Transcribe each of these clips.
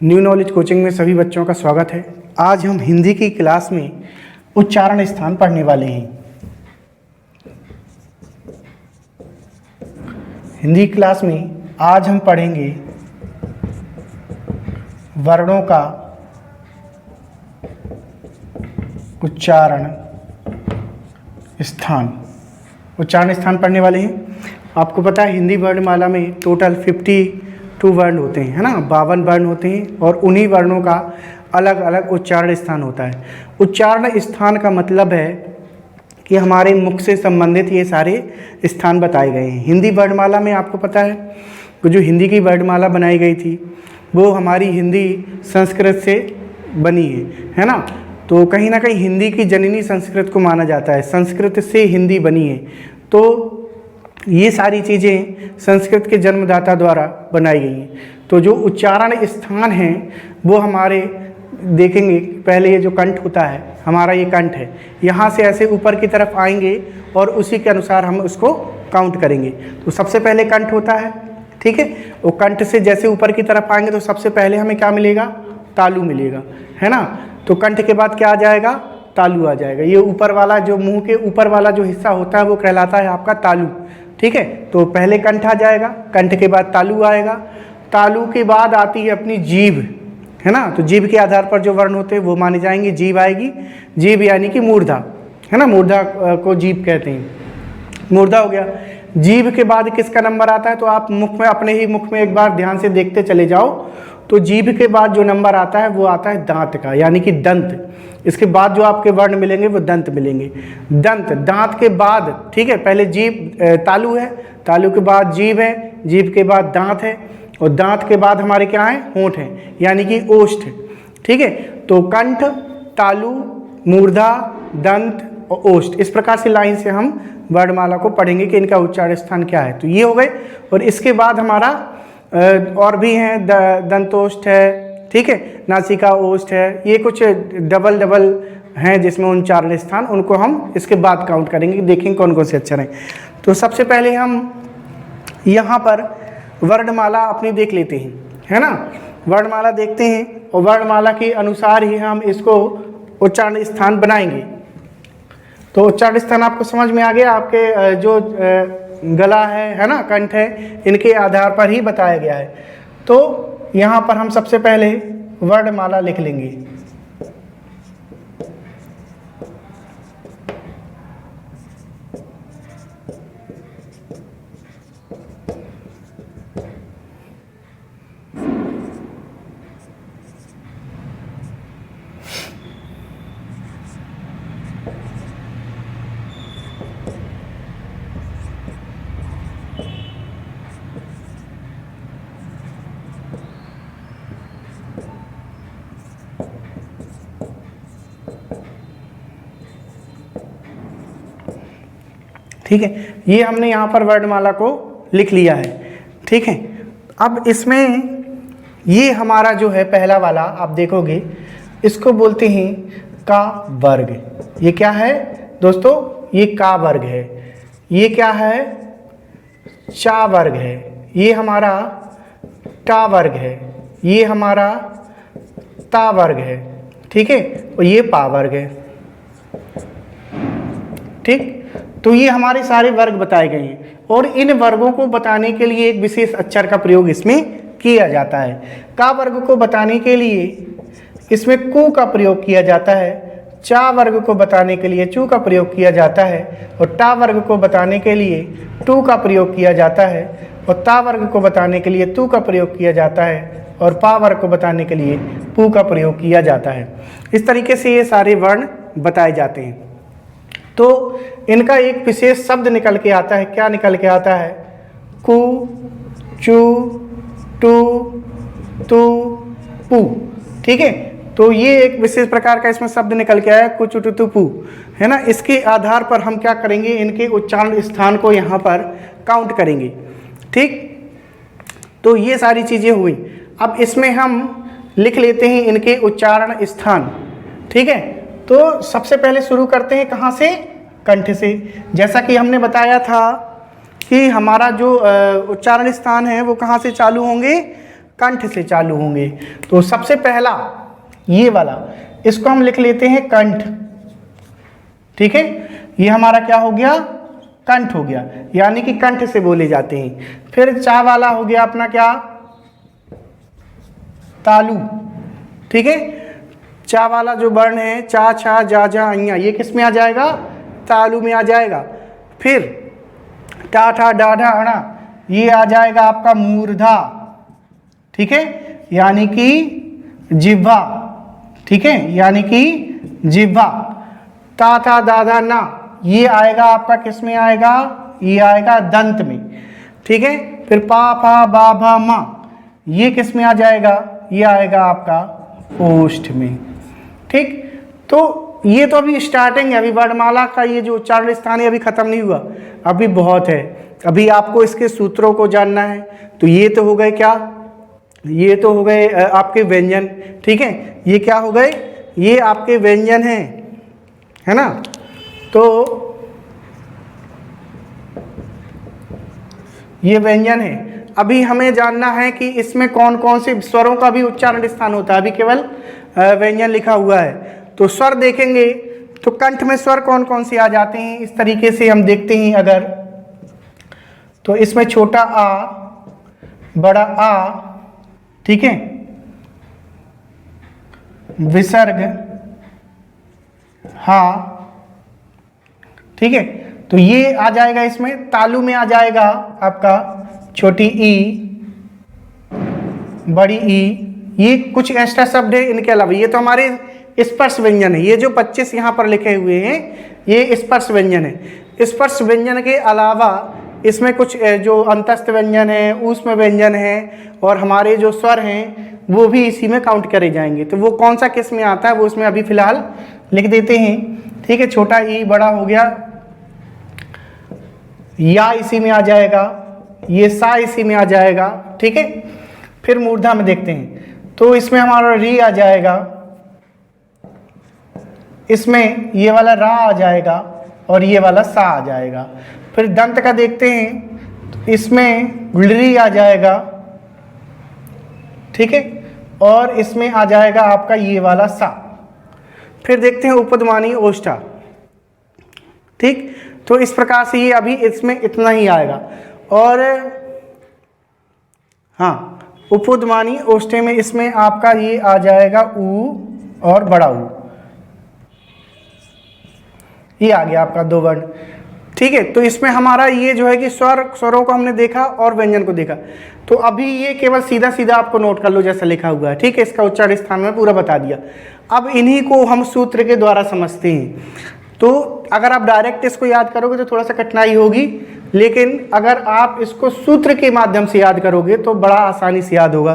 New knowledge coaching में सभी बच्चों का स्वागत है। आज हम हिंदी की क्लास में उच्चारण स्थान पढ़ने वाले हैं। हिंदी क्लास में आज हम पढ़ेंगे वर्णों का उच्चारण स्थान। उच्चारण स्थान पढ़ने वाले हैं। आपको पता है हिंदी वर्णमाला में टोटल 52 वर्ण होते हैं, है ना। 52 वर्ण होते हैं और उन्हीं वर्णों का अलग अलग उच्चारण स्थान होता है। उच्चारण स्थान का मतलब है कि हमारे मुख से संबंधित ये सारे स्थान बताए गए हैं। हिंदी वर्णमाला में आपको पता है कि जो हिंदी की वर्णमाला बनाई गई थी वो हमारी हिंदी संस्कृत से बनी है ना। तो कहीं ना कहीं हिंदी की जननी संस्कृत को माना जाता है। संस्कृत से हिंदी बनी है, तो ये सारी चीज़ें संस्कृत के जन्मदाता द्वारा बनाई गई हैं। तो जो उच्चारण स्थान हैं वो हमारे देखेंगे, पहले ये जो कंठ होता है हमारा, ये कंठ है, यहाँ से ऐसे ऊपर की तरफ आएंगे और उसी के अनुसार हम उसको काउंट करेंगे। तो सबसे पहले कंठ होता है, ठीक है। वो कंठ से जैसे ऊपर की तरफ आएंगे तो सबसे पहले हमें क्या मिलेगा? तालु मिलेगा, है ना। तो कंठ के बाद क्या आ जाएगा? तालु आ जाएगा। ये ऊपर वाला जो मुंह के ऊपर वाला जो हिस्सा होता है वो कहलाता है आपका तालु, ठीक है। तो पहले कंठ आ जाएगा, कंठ के बाद तालु आएगा, तालु के बाद आती है अपनी जीभ, है ना। तो जीभ के आधार पर जो वर्ण होते हैं वो माने जाएंगे। जीभ आएगी, जीभ यानी कि मूर्धा, है ना। मूर्धा को जीभ कहते हैं, मूर्धा हो गया। जीभ के बाद किसका नंबर आता है? तो आप मुख में, अपने ही मुख में एक बार ध्यान से देखते चले जाओ। तो जीभ के बाद जो नंबर आता है वो आता है दांत का, यानी कि दंत। इसके बाद जो आपके वर्ण मिलेंगे वो दंत मिलेंगे। दंत, दांत के बाद, ठीक है, पहले जीभ, तालु है, तालु के बाद जीभ है, जीभ के बाद दांत है और दांत के बाद हमारे क्या है? होंठ है, यानी कि ओष्ठ, ठीक है। तो कंठ, तालु, मूर्धा, दंत और ओष्ठ, इस प्रकार से लाइन से हम वर्णमाला को पढ़ेंगे कि इनका उच्चारण स्थान क्या है। तो ये हो गए। और इसके बाद हमारा और भी हैं, दंतोष्ठ है, ठीक है, नासिका ओष्ठ है। ये कुछ डबल हैं जिसमें उच्चारण स्थान, उनको हम इसके बाद काउंट करेंगे, देखेंगे कौन कौन से अक्षर हैं। तो सबसे पहले हम यहाँ पर वर्णमाला अपनी देख लेते हैं, है ना। वर्णमाला देखते हैं और वर्णमाला के अनुसार ही हम इसको उच्चारण स्थान बनाएंगे। तो उच्चारण स्थान आपको समझ में आ गया। आपके जो गला है ना, कंठ है, इनके आधार पर ही बताया गया है। तो यहाँ पर हम सबसे पहले वर्णमाला लिख लेंगे। ठीक है, ये हमने यहाँ पर वर्णमाला को लिख लिया है, ठीक है। अब इसमें ये हमारा जो है पहला वाला, आप देखोगे इसको बोलते हैं का वर्ग। ये क्या है दोस्तों? ये का वर्ग है। ये क्या है? चा वर्ग है। ये हमारा टा वर्ग है। ये हमारा ता वर्ग है, ठीक है। और ये पा वर्ग है, ठीक। तो ये हमारे सारे वर्ग बताए गए हैं और इन वर्गों को बताने के लिए एक विशेष अक्षर का प्रयोग इसमें किया जाता है। का वर्ग को बताने के लिए इसमें कु का प्रयोग किया जाता है, चा वर्ग को बताने के लिए चू का प्रयोग किया जाता है और टा वर्ग को बताने के लिए टू का प्रयोग किया जाता है और ता वर्ग को बताने के लिए तू का प्रयोग किया जाता है और पा वर्ग को बताने के लिए पू का प्रयोग किया जाता है। इस तरीके से ये सारे वर्ण बताए जाते हैं। तो इनका एक विशेष शब्द निकल के आता है। क्या निकल के आता है? कु, चू, टू, तू, पू, ठीक है। तो ये एक विशेष प्रकार का इसमें शब्द निकल के आया, कु, चू, टू, पू, है ना। इसके आधार पर हम क्या करेंगे? इनके उच्चारण स्थान को यहाँ पर काउंट करेंगे, ठीक। तो ये सारी चीज़ें हुई। अब इसमें हम लिख लेते हैं इनके उच्चारण स्थान, ठीक है। तो सबसे पहले शुरू करते हैं कहाँ से? कंठ से। जैसा कि हमने बताया था कि हमारा जो उच्चारण स्थान है वो कहाँ से चालू होंगे? कंठ से चालू होंगे। तो सबसे पहला ये वाला, इसको हम लिख लेते हैं कंठ। ठीक है, ये हमारा क्या हो गया, कंठ हो गया, यानी कि कंठ से बोले जाते हैं। फिर चा वाला हो गया अपना क्या, तालु। ठीक है, चा वाला जो वर्ण है, चा छा जा जा अइया, ये किस में आ जाएगा, तालु में आ जाएगा। फिर टा ठा डा ढा अणा, ये आ जाएगा आपका मूर्धा। ठीक है, यानी कि जिह्वा। ठीक है, यानी कि जिह्वा। ता था दादा ना, ये आएगा आपका किस में आएगा, ये आएगा दंत में। ठीक है, फिर पा फा बा भा मा, ये किस में आ जाएगा, ये आएगा आपका ओष्ठ में। ठीक, तो ये तो अभी स्टार्टिंग है, अभी वर्णमाला का ये जो उच्चारण स्थान है अभी खत्म नहीं हुआ, अभी बहुत है। अभी आपको इसके सूत्रों को जानना है। तो ये तो हो गए क्या, ये तो हो गए आपके व्यंजन। ठीक है, ये क्या हो गए, ये आपके व्यंजन हैं, है ना। तो ये व्यंजन है। अभी हमें जानना है कि इसमें कौन कौन से स्वरों का भी उच्चारण स्थान होता है। अभी केवल व्यंजन लिखा हुआ है, तो स्वर देखेंगे तो कंठ में स्वर कौन कौन से आ जाते हैं, इस तरीके से हम देखते हैं। अगर तो इसमें छोटा आ, बड़ा आ, ठीक है, विसर्ग हा। ठीक है, तो ये आ जाएगा इसमें। तालु में आ जाएगा आपका छोटी ई, बड़ी ई। ये कुछ एक्स्ट्रा शब्द है, इनके अलावा ये तो हमारे स्पर्श व्यंजन है। ये जो 25 यहाँ पर लिखे हुए हैं ये स्पर्श व्यंजन है। स्पर्श व्यंजन के अलावा इसमें कुछ जो अंतस्थ व्यंजन है, ऊष्म व्यंजन है, और हमारे जो स्वर हैं वो भी इसी में काउंट करे जाएंगे। तो वो कौन सा किस में आता है वो इसमें अभी फिलहाल लिख देते हैं। ठीक है, छोटा ई बड़ा हो गया, या इसी में आ जाएगा, ये सा इसी में आ जाएगा। ठीक है, फिर मूर्धा में देखते हैं तो इसमें हमारा री आ जाएगा, इसमें ये वाला रा आ जाएगा और ये वाला सा आ जाएगा। फिर दंत का देखते हैं तो इसमें री आ जाएगा। ठीक है, और इसमें आ जाएगा आपका ये वाला सा। फिर देखते हैं उपध्मानी ओष्ठा। ठीक, तो इस प्रकार से ये अभी इसमें इतना ही आएगा। और हाँ, उपध्मानी ओष्ठे में इसमें आपका ये आ जाएगा ऊ और बड़ा ऊ, ये आ गया आपका दो वर्ण। ठीक है, तो इसमें हमारा ये जो है कि स्वरों को हमने देखा और व्यंजन को देखा। तो अभी ये केवल सीधा सीधा आपको नोट कर लो जैसा लिखा हुआ है। ठीक है, इसका उच्चारण स्थान में पूरा बता दिया। अब इन्हीं को हम सूत्र के द्वारा समझते हैं। तो अगर आप डायरेक्ट इसको याद करोगे तो थोड़ा सा कठिनाई होगी, लेकिन अगर आप इसको सूत्र के माध्यम से याद करोगे तो बड़ा आसानी से याद होगा।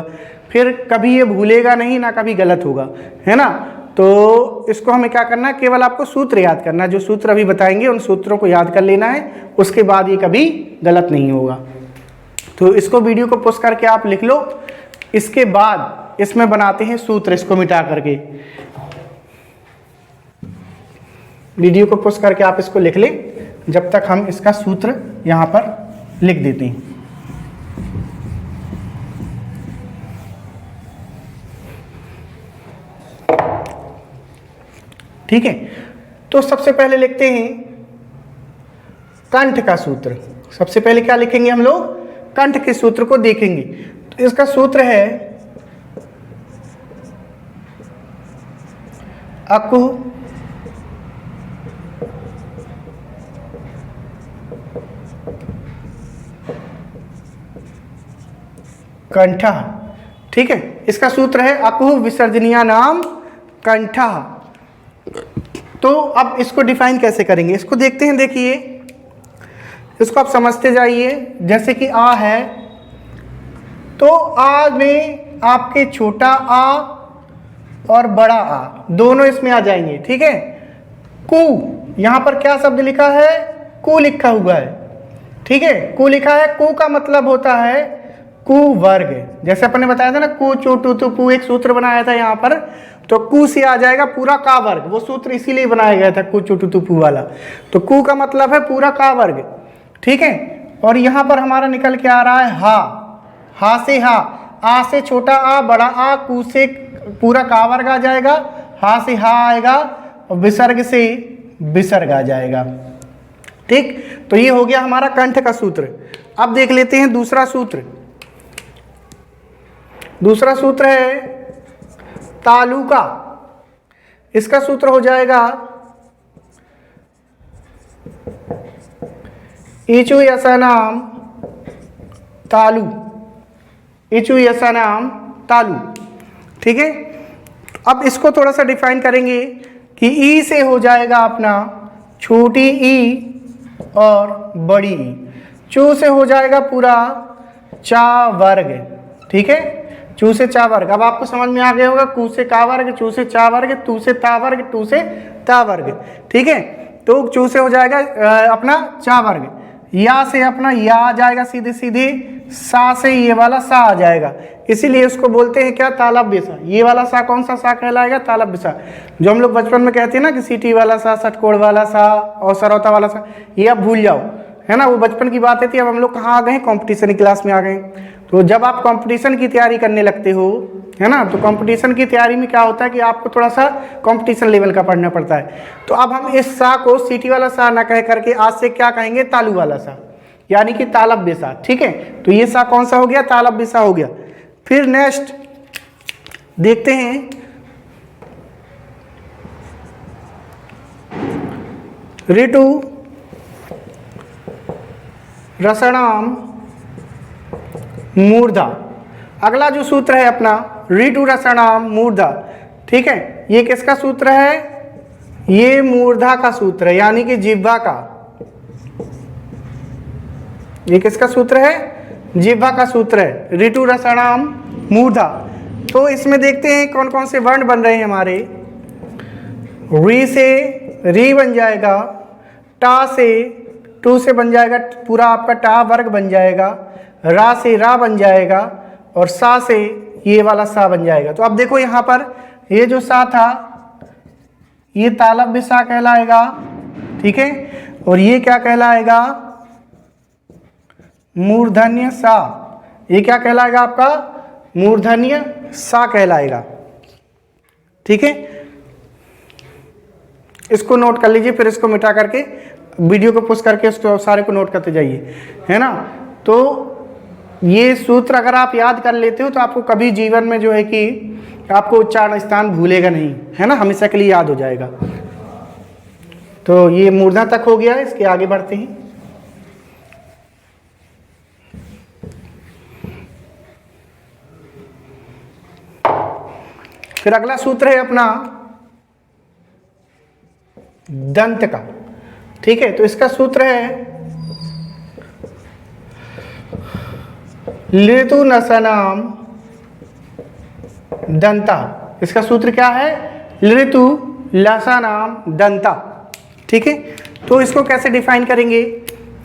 फिर कभी ये भूलेगा नहीं, ना कभी गलत होगा, है ना। तो इसको हमें क्या करना है, केवल आपको सूत्र याद करना है। जो सूत्र अभी बताएंगे उन सूत्रों को याद कर लेना है, उसके बाद ये कभी गलत नहीं होगा। तो इसको वीडियो को पॉज करके आप लिख लो। इसके बाद इसमें बनाते हैं सूत्र, इसको मिटा करके। वीडियो को पॉज करके आप इसको लिख लें, जब तक हम इसका सूत्र यहाँ पर लिख देते हैं। ठीक है, तो सबसे पहले लिखते हैं कंठ का सूत्र। सबसे पहले क्या लिखेंगे हम लोग, कंठ के सूत्र को देखेंगे। तो इसका सूत्र है अकुह कंठः। ठीक है, इसका सूत्र है अकुह विसर्जनीया नाम कंठः। तो अब इसको डिफाइन कैसे करेंगे, इसको देखते हैं। देखिए, इसको आप समझते जाइए। जैसे कि आ है, तो आ में आपके छोटा आ और बड़ा आ दोनों इसमें आ जाएंगे। ठीक है, कु, यहाँ पर क्या शब्द लिखा है, कु लिखा हुआ है। ठीक है, कु लिखा है। कु का मतलब होता है कुवर्ग। जैसे अपन ने बताया था ना, कु चु टू तु पु, एक सूत्र बनाया था यहाँ पर। तो कु से आ जाएगा पूरा का वर्ग, वो सूत्र इसीलिए बनाया गया था, कु चु टू तु पु वाला। तो कु का मतलब है पूरा का वर्ग। ठीक है, और यहाँ पर हमारा निकल के आ रहा है हा। हा से हा, आ से छोटा आ बड़ा आ, कू से पूरा का वर्ग आ जाएगा, हा से हा आएगा और विसर्ग से विसर्ग आ जाएगा। ठीक, तो ये हो गया हमारा कंठ का सूत्र। अब देख लेते हैं दूसरा सूत्र। दूसरा सूत्र है तालु का। इसका सूत्र हो जाएगा इचु यसानाम तालु, इचु यसानाम तालु। ठीक है, अब इसको थोड़ा सा डिफाइन करेंगे कि ई से हो जाएगा अपना छोटी ई और बड़ी ई, चू से हो जाएगा पूरा चा वर्ग। ठीक है, चू से चा वर्ग। अब आपको समझ में आ गया होगा, कू से का वर्ग, चू से चा वर्ग, तू से ता वर्ग, टू से ता वर्ग। ठीक है, तो चू से हो जाएगा अपना चा वर्ग, या से अपना या आ जाएगा सीधे सीधे, सा से ये वाला सा आ जाएगा, इसीलिए उसको बोलते हैं क्या, तालव्य सा। ये वाला सा कौन सा सा कहलाएगा, तालव्य सा। जो हम लोग बचपन में कहते हैं ना कि सीटी वाला सा, षटकोण वाला सा और सरौता वाला सा, ये अब भूल जाओ, है ना, वो बचपन की बात थी। अब हम लोग कहाँ आ गए, कॉम्पिटिशन की क्लास में आ गए। तो जब आप कंपटीशन की तैयारी करने लगते हो, है ना, तो कंपटीशन की तैयारी में क्या होता है कि आपको थोड़ा सा कंपटीशन लेवल का पढ़ना पड़ता है। तो अब हम इस सा को सीटी वाला सा ना कह करके आज से क्या कहेंगे, तालु वाला सा, यानी कि तालव्य सा। ठीक है, तो ये सा कौन सा हो गया, तालव्य सा हो गया। फिर नेक्स्ट देखते हैं ऋतु रसणाम मूर्धा। अगला जो सूत्र है अपना ऋतु रसणाम मूर्धा। ठीक है, ये किसका सूत्र है, ये मूर्धा का सूत्र है, यानी कि जिह्वा का। ये किसका सूत्र है, जिह्वा का सूत्र है, ऋतु रसणाम मूर्धा। तो इसमें देखते हैं कौन कौन से वर्ण बन रहे हैं हमारे। री से री बन जाएगा, टा से टू से बन जाएगा पूरा आपका टा वर्ग बन जाएगा, रा से रा बन जाएगा और सा से ये वाला सा बन जाएगा। तो अब देखो यहाँ पर ये जो सा था ये तालव्य सा कहलाएगा। ठीक है, और ये क्या कहलाएगा, मूर्धन्य सा। ये क्या कहलाएगा आपका, मूर्धन्य सा कहलाएगा। ठीक है, इसको नोट कर लीजिए, फिर इसको मिटा करके वीडियो को पुश करके उसको सारे को नोट करते जाइए, है ना। तो ये सूत्र अगर आप याद कर लेते हो तो आपको कभी जीवन में जो है कि आपको उच्चारण स्थान भूलेगा नहीं, है ना, हमेशा के लिए याद हो जाएगा। तो ये मूर्धा तक हो गया, इसके आगे बढ़ते हैं। फिर अगला सूत्र है अपना दंत का। ठीक है, तो इसका सूत्र है ऋतु नसनाम दंता। इसका सूत्र क्या है, ऋतु लसनाम दंता। ठीक है, तो इसको कैसे डिफाइन करेंगे,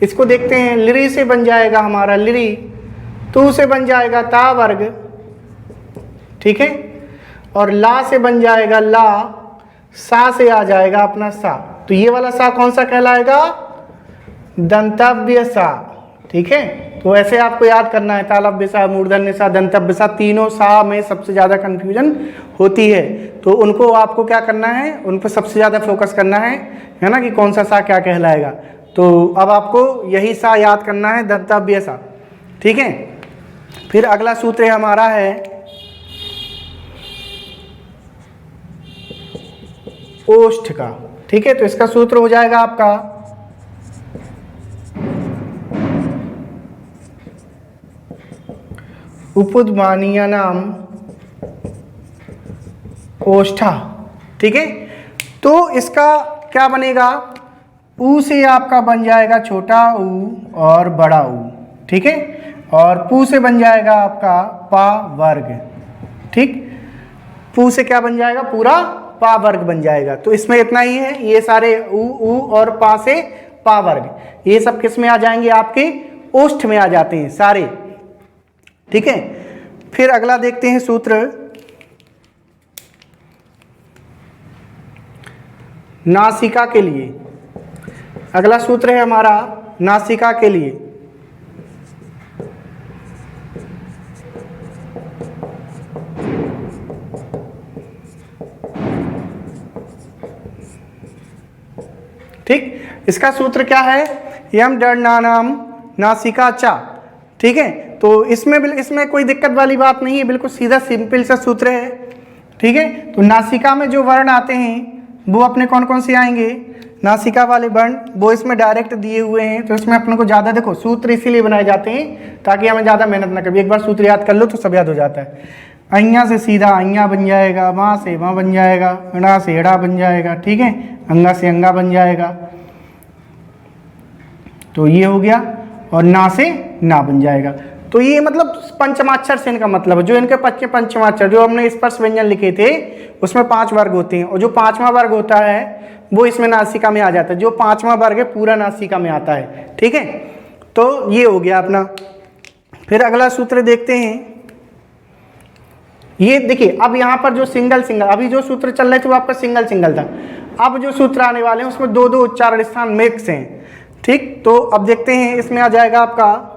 इसको देखते हैं। लिरी से बन जाएगा हमारा लिरी, तू से बन जाएगा ता वर्ग। ठीक है, और ला से बन जाएगा ला, सा से आ जाएगा अपना सा। तो ये वाला सा कौन सा कहलाएगा, दंतव्य सा। ठीक है, तो ऐसे आपको याद करना है, तालव्य सा, मूर्धन्य सा, दंतव्य सा। तीनों सा में सबसे ज़्यादा कन्फ्यूजन होती है, तो उनको आपको क्या करना है, उन पर सबसे ज़्यादा फोकस करना है ना, कि कौन सा सा क्या कहलाएगा। तो अब आपको यही सा याद करना है, दंतव्य सा। ठीक है, फिर अगला सूत्र हमारा है ओष्ठ का। ठीक है, तो इसका सूत्र हो जाएगा आपका उपद्मानीय नाम ओष्ठा। ठीक है, तो इसका क्या बनेगा, ऊ से आपका बन जाएगा छोटा ऊ और बड़ा ऊ। ठीक है, और पू से बन जाएगा आपका पा वर्ग। ठीक, पू से क्या बन जाएगा, पूरा पा वर्ग बन जाएगा। तो इसमें इतना ही है, ये सारे ऊ और पा से पा वर्ग, ये सब किस में आ जाएंगे, आपके ओष्ठ में आ जाते हैं सारे। ठीक है, फिर अगला देखते हैं सूत्र नासिका के लिए। अगला सूत्र है हमारा नासिका के लिए। ठीक, इसका सूत्र क्या है, यम डरनानाम नासिका चा। ठीक है, तो इसमें कोई दिक्कत वाली बात नहीं है, बिल्कुल सीधा सिंपल सा सूत्र है। ठीक है, तो नासिका में जो वर्ण आते हैं वो अपने कौन कौन से आएंगे, नासिका वाले वर्ण वो इसमें डायरेक्ट दिए हुए हैं, तो इसमें अपने को ज़्यादा देखो सूत्र इसीलिए बनाए जाते हैं ताकि हमें ज़्यादा मेहनत ना करें, एक बार सूत्र याद कर लो तो सब याद हो जाता है। अइया से सीधा अइया बन जाएगा, माँ से माँ बन जाएगा, अड़ा से अड़ा बन जाएगा। ठीक है, अंगा से अंगा बन जाएगा, तो ये हो गया, और ना से ना बन जाएगा। तो ये मतलब पंचमाक्षर से इनका मतलब है, जो इनके पंचमाक्षर जो हमने स्पर्श व्यंजन लिखे थे उसमें 5 वर्ग होते हैं, और जो 5वां वर्ग होता है वो इसमें नासिका में आ जाता है, जो 5वां वर्ग है पूरा नासिका में आता है। ठीक है, तो ये हो गया अपना। फिर अगला सूत्र देखते हैं, ये देखिए अब यहाँ पर जो सिंगल अभी जो सूत्र चल रहे थे वो आपका सिंगल था, अब जो सूत्र आने वाले हैं उसमें 2 उच्चारण स्थान मिक्स हैं। ठीक, तो अब देखते हैं, इसमें आ जाएगा आपका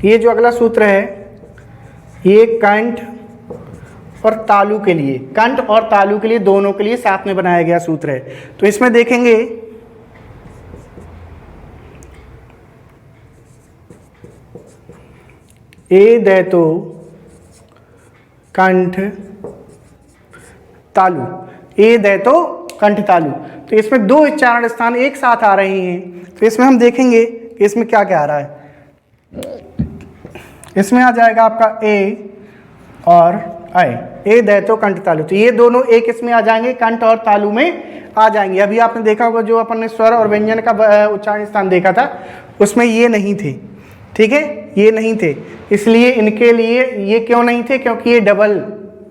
ये जो अगला सूत्र है, ये कंठ और तालु के लिए, कंठ और तालु के लिए दोनों के लिए साथ में बनाया गया सूत्र है। तो इसमें देखेंगे ए दैतो कंठ तालु, ए दैतो कंठ तालु, तो इसमें 2 उच्चारण स्थान एक साथ आ रहे हैं। तो इसमें हम देखेंगे कि इसमें क्या क्या आ रहा है, इसमें आ जाएगा आपका ए और आय, ए दैतो कंठ तालु, तो ये दोनों एक इसमें आ जाएंगे, कंठ और तालु में आ जाएंगे। अभी आपने देखा होगा जो अपन ने स्वर और व्यंजन का उच्चारण स्थान देखा था उसमें ये नहीं थे। ठीक है, ये नहीं थे, इसलिए इनके लिए ये क्यों नहीं थे, क्योंकि ये डबल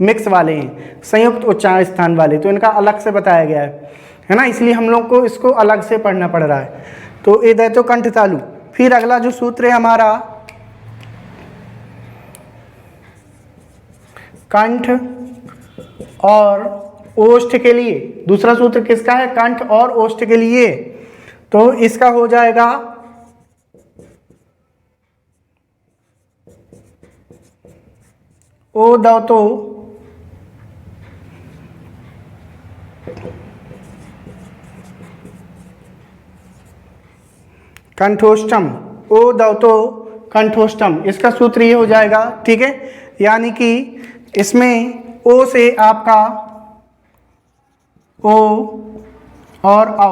मिक्स वाले हैं, संयुक्त उच्चारण स्थान वाले, तो इनका अलग से बताया गया है ना, इसलिए हम लोग को इसको अलग से पढ़ना पड़ रहा है। तो ए दैतो कंठ तालु। फिर अगला जो सूत्र है हमारा कंठ और ओष्ठ के लिए, दूसरा सूत्र किसका है, कंठ और ओष्ठ के लिए, तो इसका हो जाएगा ओ दैतो कंठोष्टम, ओ दैतो कंठोष्टम, इसका सूत्र ये हो जाएगा। ठीक है, यानी कि इसमें ओ से आपका ओ और औ।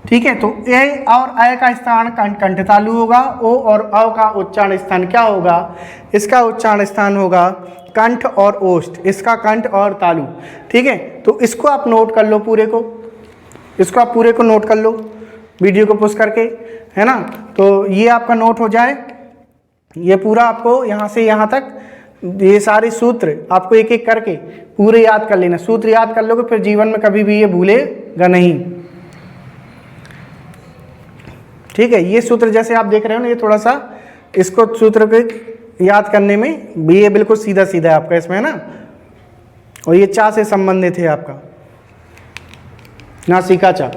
ठीक है, तो ए और अय का स्थान कंठ तालु होगा, ओ और औ का उच्चारण स्थान क्या होगा, इसका उच्चारण स्थान होगा कंठ और ओष्ठ, इसका कंठ और तालु। ठीक है, तो इसको आप नोट कर लो पूरे को, इसको आप पूरे को नोट कर लो वीडियो को पुश करके, है ना। तो ये आपका नोट हो जाए, ये पूरा आपको यहाँ से यहाँ तक ये सारे सूत्र आपको एक एक करके पूरे याद कर लेना। सूत्र याद कर लोगे फिर जीवन में कभी भी ये भूलेगा नहीं। ठीक है, ये सूत्र जैसे आप देख रहे हो ना, ये थोड़ा सा इसको सूत्र को याद करने में भी ये बिल्कुल सीधा सीधा है आपका इसमें, है ना। और ये चा से संबंधित है आपका, नासिका चा।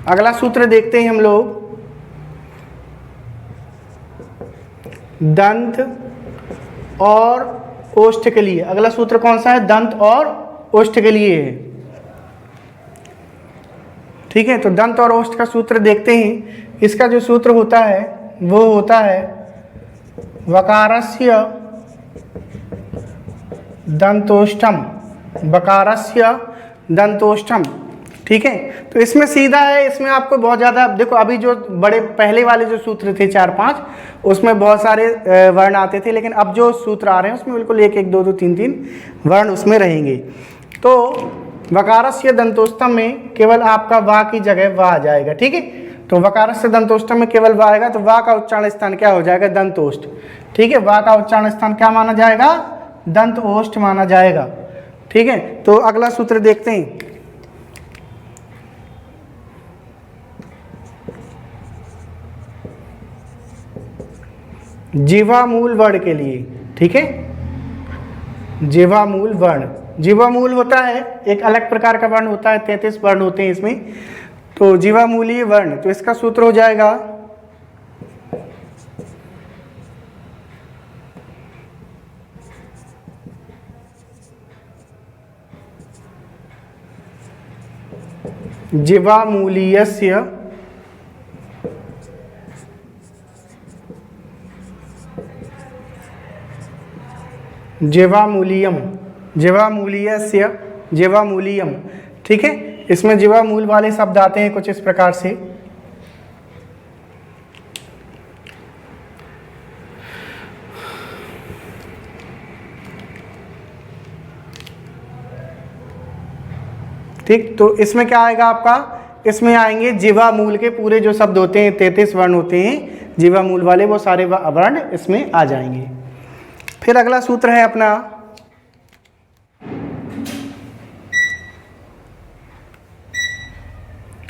अगला सूत्र देखते हैं हम लोग, दंत और ओष्ठ के लिए। अगला सूत्र कौन सा है, दंत और ओष्ठ के लिए है। ठीक है, तो दंत और ओष्ठ का सूत्र देखते हैं। इसका जो सूत्र होता है वो होता है वकारस्य दंतोष्ठम, वकारस्य दंतोष्ठम। ठीक है, तो इसमें सीधा है, इसमें आपको बहुत ज़्यादा देखो, अभी जो बड़े पहले वाले जो सूत्र थे 4-5 उसमें बहुत सारे वर्ण आते थे, लेकिन अब जो सूत्र आ रहे हैं उसमें बिल्कुल 1-1, 2-2, 3-3 वर्ण उसमें रहेंगे। तो वकारस्य दंतोष्ठम में केवल आपका वा की जगह वा आ जाएगा। ठीक है, तो वकारस्य दंतोष्ठम में केवल वा आएगा, तो वा का उच्चारण स्थान क्या हो जाएगा, दंतोष्ठ। ठीक है, वा का उच्चारण स्थान क्या माना जाएगा, दंत ओष्ठ माना जाएगा। ठीक है, तो अगला सूत्र देखते हैं, जिह्वामूल वर्ण के लिए। ठीक है, जिह्वामूल वर्ण, जिह्वामूल होता है एक अलग प्रकार का वर्ण होता है, 33 वर्ण होते हैं इसमें। तो जीवामूलीय वर्ण, तो इसका सूत्र हो जाएगा जीवामूलीयस्य जीवामूलीयम, जीवामूलीयस्य जीवामूलीयम। ठीक है, इसमें जीवामूल वाले शब्द आते हैं कुछ इस प्रकार से। ठीक, तो इसमें क्या आएगा आपका, इसमें आएंगे जीवामूल के पूरे जो शब्द होते हैं, 33 वर्ण होते हैं जीवामूल वाले, वो सारे वर्ण इसमें आ जाएंगे। फिर अगला सूत्र है अपना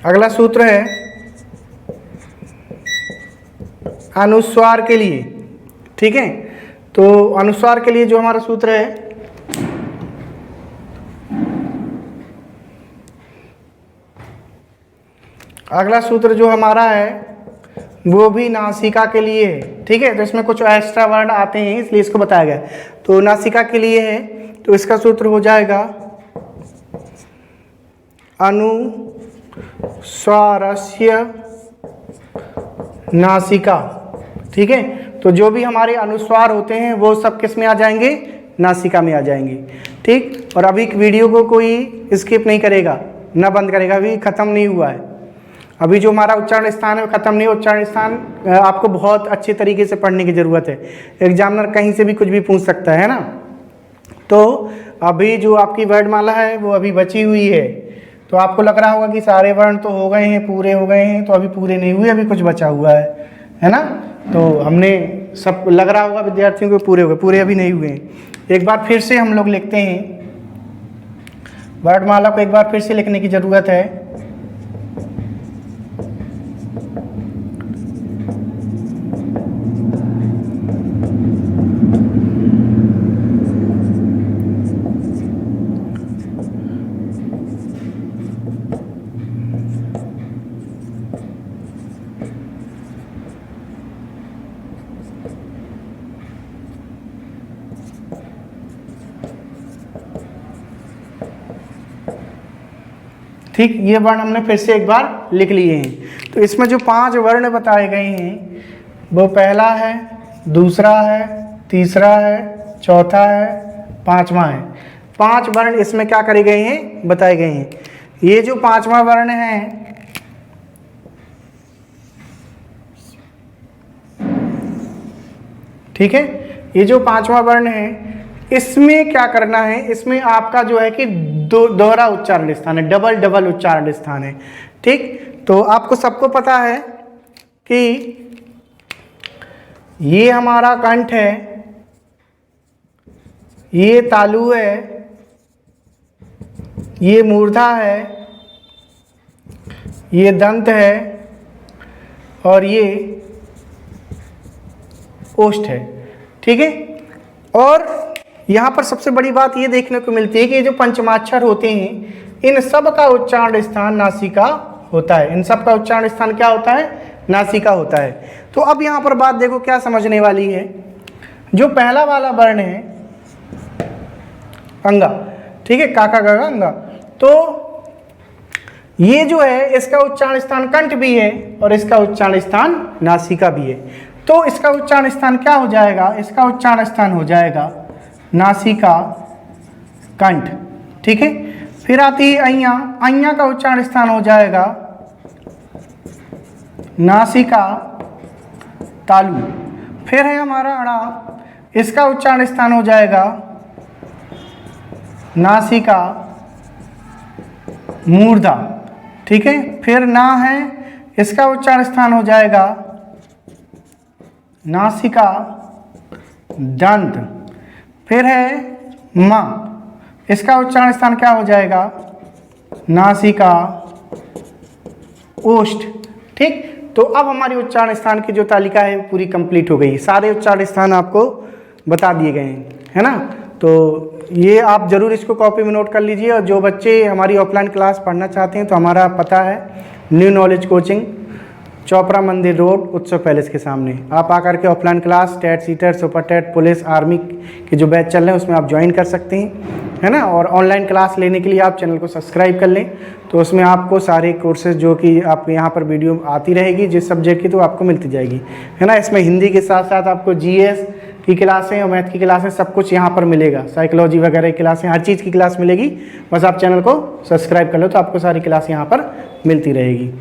अगला सूत्र है अनुस्वार के लिए। ठीक है, तो अनुस्वार के लिए जो हमारा सूत्र है, अगला सूत्र जो हमारा है वो भी नासिका के लिए है। ठीक है, तो इसमें कुछ एक्स्ट्रा वर्ड आते हैं इसलिए इसको बताया गया। तो नासिका के लिए है, तो इसका सूत्र हो जाएगा अनुस्वारस्य नासिका। ठीक है, तो जो भी हमारे अनुस्वार होते हैं वो सब किस में आ जाएंगे, नासिका में आ जाएंगे। ठीक, और अभी वीडियो को कोई स्किप नहीं करेगा, ना बंद करेगा, अभी ख़त्म नहीं हुआ है। अभी जो हमारा उच्चारण स्थान है वो खत्म नहीं, उच्चारण स्थान आपको बहुत अच्छे तरीके से पढ़ने की ज़रूरत है। एग्जामिनर कहीं से भी कुछ भी पूछ सकता है ना। तो अभी जो आपकी वर्णमाला है वो अभी बची हुई है, तो आपको लग रहा होगा कि सारे वर्ण तो हो गए हैं, पूरे हो गए हैं, तो अभी पूरे नहीं हुए, अभी कुछ बचा हुआ है ना। तो हमने सब लग रहा होगा विद्यार्थियों को पूरे हो गए, पूरे अभी नहीं हुए हैं। एक बार फिर से हम लोग लिखते हैं वर्णमाला को, एक बार फिर से लिखने की ज़रूरत है। ठीक, ये वर्ण हमने फिर से एक बार लिख लिए हैं। तो इसमें जो 5 वर्ण बताए गए हैं वो पहला है, दूसरा है, तीसरा है, चौथा है, 5वां है। 5 वर्ण इसमें क्या करे गए हैं, बताए गए हैं। ये जो 5वां वर्ण है ठीक है, ये जो 5वां वर्ण है इसमें क्या करना है, इसमें आपका जो है कि दोहरा उच्चारण स्थान है, डबल उच्चारण स्थान है। ठीक, तो आपको सबको पता है कि ये हमारा कंठ है, ये तालु है, ये मूर्धा है, ये दंत है और ये ओष्ठ है। ठीक है, और यहाँ पर सबसे बड़ी बात ये देखने को मिलती है कि ये जो पंचमाक्षर होते हैं इन सब का उच्चारण स्थान नासिका होता है। इन सब का उच्चारण स्थान क्या होता है, नासिका होता है। तो अब यहाँ पर बात देखो क्या समझने वाली है। जो पहला वाला वर्ण है अंगा, ठीक है, काका गगा अंगा, तो ये जो है इसका उच्चारण स्थान कंठ भी है और इसका उच्चारण स्थान नासिका भी है। तो इसका उच्चारण स्थान क्या हो जाएगा, इसका उच्चारण स्थान हो जाएगा नासिका कंठ। ठीक है, फिर आती है अइया, अइया का उच्चारण स्थान हो जाएगा नासिका तालु। फिर है हमारा अड़ा, इसका उच्चारण स्थान हो जाएगा नासिका मूर्धा। ठीक है, फिर ना है, इसका उच्चारण स्थान हो जाएगा नासिका दंत। फिर है मां, इसका उच्चारण स्थान क्या हो जाएगा, नासिका ओष्ठ। ठीक, तो अब हमारी उच्चारण स्थान की जो तालिका है पूरी कंप्लीट हो गई, सारे उच्चारण स्थान आपको बता दिए गए हैं, है ना। तो ये आप ज़रूर इसको कॉपी में नोट कर लीजिए। और जो बच्चे हमारी ऑफलाइन क्लास पढ़ना चाहते हैं तो हमारा पता है न्यू नॉलेज कोचिंग, चोपड़ा मंदिर रोड, उत्सव पैलेस के सामने। आप आकर के offline class TET, CTET, super TET, police, army के जो बैच चल रहे हैं उसमें आप ज्वाइन कर सकते हैं, है ना। और ऑनलाइन क्लास लेने के लिए आप चैनल को सब्सक्राइब कर लें, तो उसमें आपको सारे कोर्सेज जो कि आप यहाँ पर वीडियो आती रहेगी जिस सब्जेक्ट की, तो आपको मिलती जाएगी, है ना। इसमें हिंदी के साथ साथ आपको जीएस की क्लासें और मैथ की क्लासें सब कुछ यहाँ पर मिलेगा, साइकोलॉजी वगैरह की क्लासें, हर चीज़ की क्लास मिलेगी। बस आप चैनल को सब्सक्राइब कर लो तो आपको सारी क्लास यहाँ पर मिलती रहेगी।